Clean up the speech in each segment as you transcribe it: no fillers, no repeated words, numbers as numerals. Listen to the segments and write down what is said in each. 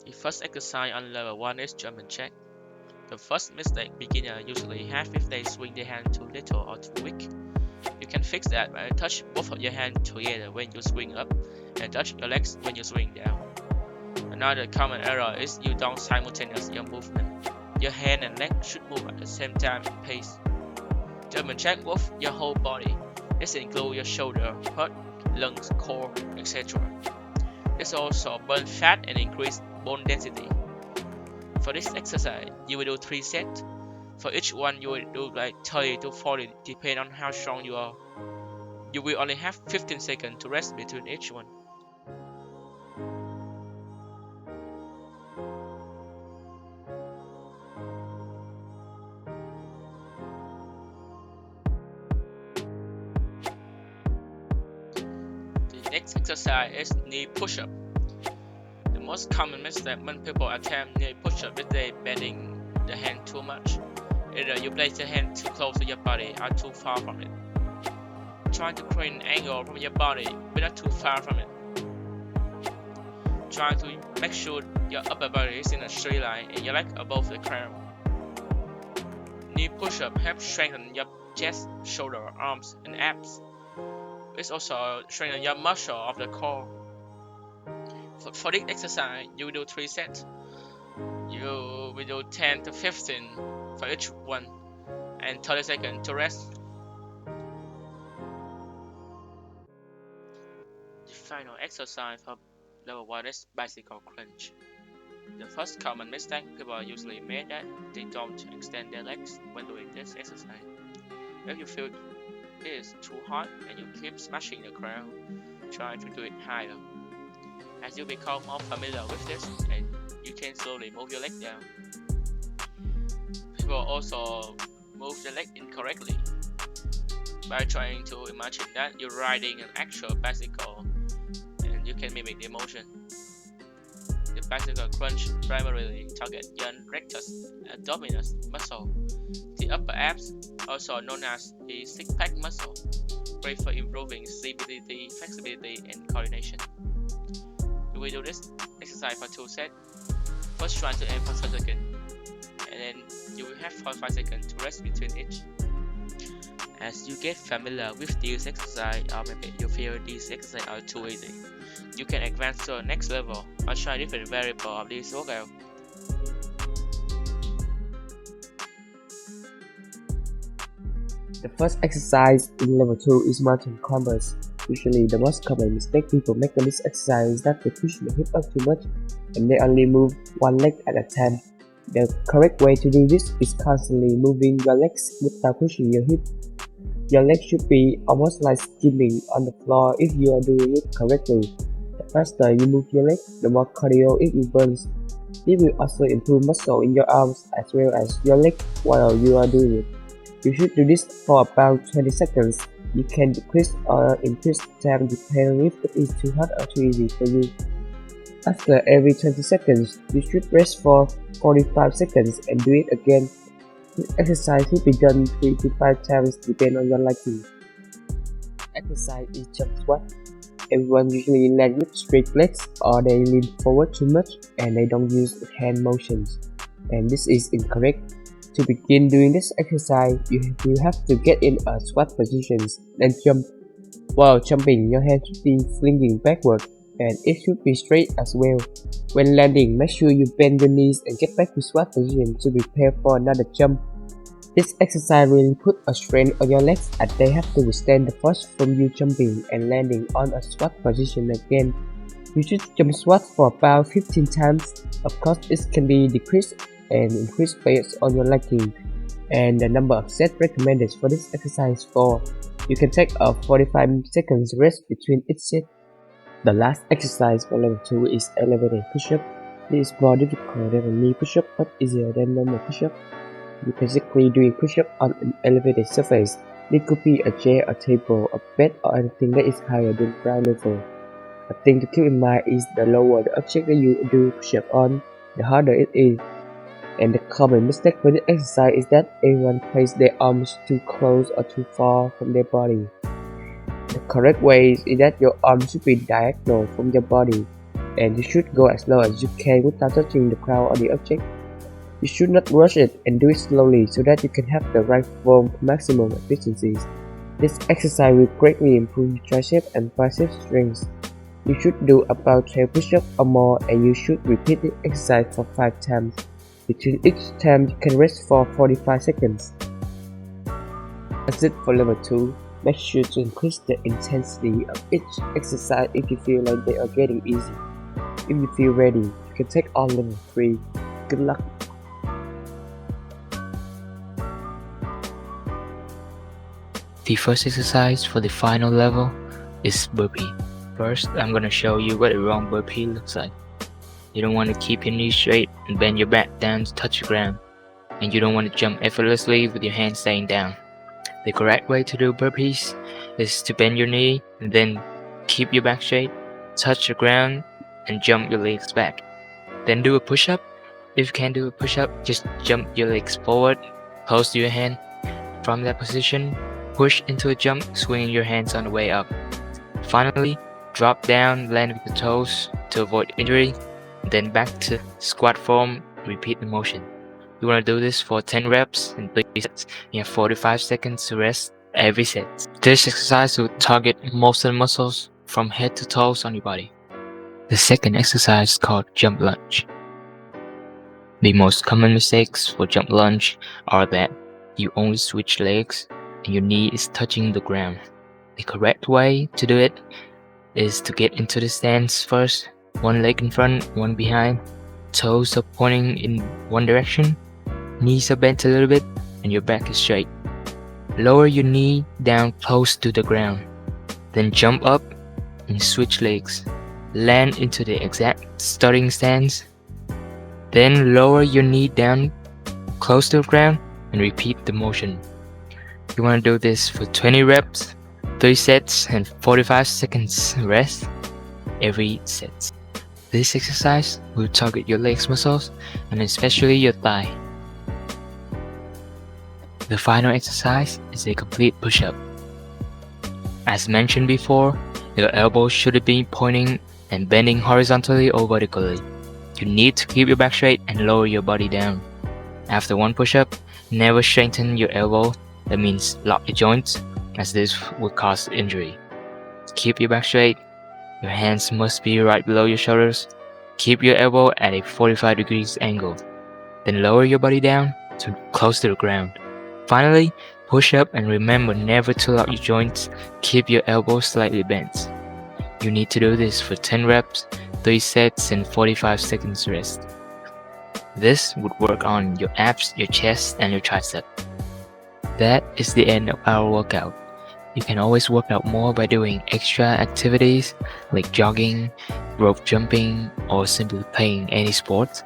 The first exercise on level 1 is jump and check. The first mistake beginners usually have if they swing their hand too little or too weak. You can fix that by touch both of your hands together when you swing up and touch your legs when you swing down. Another common error is you don't simultaneous your movement. Your hand and leg should move at the same time and pace. Jump and check with your whole body. This includes your shoulder, heart, lungs, core, etc. This also burns fat and increase bone density. For this exercise, you will do 3 sets. For each one, you will do like 30 to 40, depending on how strong you are. You will only have 15 seconds to rest between each one. The next exercise is knee push-up. The most common mistake when people attempt knee push-up is they bending the hand too much. Either you place your hand too close to your body or too far from it. Try to create an angle from your body but not too far from it. Try to make sure your upper body is in a straight line and your leg above the ground. Knee push-up helps strengthen your chest, shoulder, arms, and abs. It also strengthens your muscle of the core. For this exercise, you will do 3 sets. You will do 10 to 15 for each one and 30 seconds to rest. The final exercise for level 1 is bicycle crunch. The first common mistake people usually make that they don't extend their legs when doing this exercise. If you feel it is too hard and you keep smashing the ground, try to do it higher. As you become more familiar with this, and you can slowly move your leg down. People also move the leg incorrectly by trying to imagine that you're riding an actual bicycle and you can mimic the motion. The bicycle crunch primarily targets your rectus abdominis muscle, the upper abs, also known as the six-pack muscle, great for improving stability, flexibility, and coordination. You will do this exercise for 2 sets. First try to aim for 30 seconds, and then you will have 45 seconds to rest between each. As you get familiar with this exercise, or maybe you feel these exercises are too easy, you can advance to the next level or try different variables of this workout. The first exercise in level 2 is mountain climbers. Usually, the most common mistake people make on this exercise is that they push their hip up too much and they only move one leg at a time. The correct way to do this is constantly moving your legs without pushing your hip. Your legs should be almost like skipping on the floor if you are doing it correctly. The faster you move your leg, the more cardio it burns. It will also improve muscle in your arms as well as your legs while you are doing it. You should do this for about 20 seconds. You can decrease or increase the time depending if it is too hard or too easy for you. After every 20 seconds, you should rest for 45 seconds and do it again. This exercise should be done 3 to 5 times depending on your liking. Exercise is jump squat. Everyone usually land with straight legs or they lean forward too much and they don't use hand motions. And this is incorrect. To begin doing this exercise, you have to get in a squat position, then jump. While jumping, your hand should be flinging backward, and it should be straight as well. When landing, make sure you bend your knees and get back to squat position to prepare for another jump. This exercise really puts a strain on your legs as they have to withstand the force from you jumping and landing on a squat position again. You should jump squat for about 15 times. Of course, it can be decreased and increased based on your liking and the number of sets recommended for this exercise for. You can take a 45 seconds rest between each set. The last exercise for level 2 is elevated push-up. This is more difficult than a knee push-up but easier than normal push-up. You're basically doing push-up on an elevated surface. It could be a chair, a table, a bed or anything that is higher than ground level. A thing to keep in mind is the lower the object that you do push-up on, the harder it is. And the common mistake for this exercise is that everyone places their arms too close or too far from their body. The correct way is that your arms should be diagonal from your body. and you should go as low as you can without touching the ground or the object. You should not rush it and do it slowly so that you can have the right form for maximum efficiencies. This exercise will greatly improve your tricep and bicep strength. You should do about 12 push-ups or more, and you should repeat the exercise for 5 times. Between each time, you can rest for 45 seconds. That's it for level 2. Make sure to increase the intensity of each exercise if you feel like they are getting easy. If you feel ready, you can take on level 3. Good luck! The first exercise for the final level is burpee. First, I'm gonna show you what a wrong burpee looks like. You don't want to keep your knees straight and bend your back down to touch the ground. And you don't want to jump effortlessly with your hands staying down. The correct way to do burpees is to bend your knee and then keep your back straight, touch the ground, and jump your legs back. Then do a push-up. If you can't do a push-up, just jump your legs forward, close to your hand. From that position, push into a jump, swinging your hands on the way up. Finally, drop down, land with the toes to avoid injury. Then back to squat form, repeat the motion. You want to do this for 10 reps and 3 sets. You have 45 seconds to rest every set. This exercise will target most of the muscles from head to toes on your body. The second exercise is called jump lunge. The most common mistakes for jump lunge are that you only switch legs and your knee is touching the ground. The correct way to do it is to get into the stance first, one leg in front, one behind, toes are pointing in one direction, knees are bent a little bit, and your back is straight. Lower your knee down close to the ground, then jump up and switch legs. Land into the exact starting stance, then lower your knee down close to the ground and repeat the motion. You want to do this for 20 reps, 3 sets, and 45 seconds rest every set. This exercise will target your legs muscles and especially your thigh. The final exercise is a complete push-up. As mentioned before, your elbows should be pointing and bending horizontally or vertically. You need to keep your back straight and lower your body down. After one push-up, never straighten your elbow. That means lock your joints, as this would cause injury. Keep your back straight. Your hands must be right below your shoulders. Keep your elbow at a 45 degrees angle. Then lower your body down to close to the ground. Finally, push up and remember never to lock your joints. Keep your elbows slightly bent. You need to do this for 10 reps, 3 sets, and 45 seconds rest. This would work on your abs, your chest, and your tricep. That is the end of our workout. You can always work out more by doing extra activities like jogging, rope jumping, or simply playing any sport.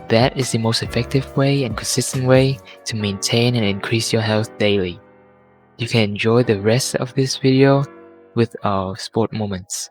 That is the most effective way and consistent way to maintain and increase your health daily. You can enjoy the rest of this video with our sport moments.